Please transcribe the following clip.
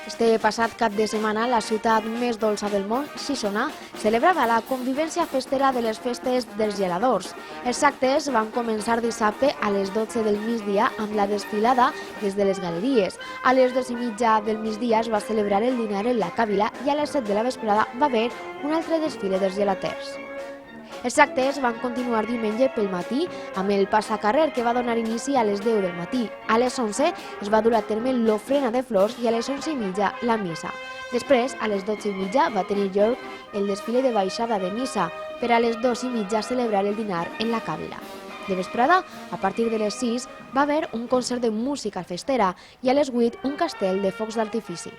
Este passat cap de setmana, la ciutat més dolça del món, Xixona, celebrava la convivència festera de les festes dels geladors. Els actes van començar dissabte a les 12 del migdia amb la desfilada des de les galeries. A les 2:30 del migdia es va celebrar el dinar en la Càvila i a les 7 de la vesprada va haver un altre desfile dels gelaters. Els actes van continuar diumenge pel matí amb el passacarrer que va donar inici a les 10 del matí. A les 11 es va dur a terme l'ofrena de flors i a les 11:30 la missa. Després, a les 12:30 va tenir lloc el desfile de baixada de missa per a les 2:30 celebrar el dinar en la Càvila. De vesprada, a partir de les 6, va haver un concert de música festera i a les 8 un castell de focs d'artifici.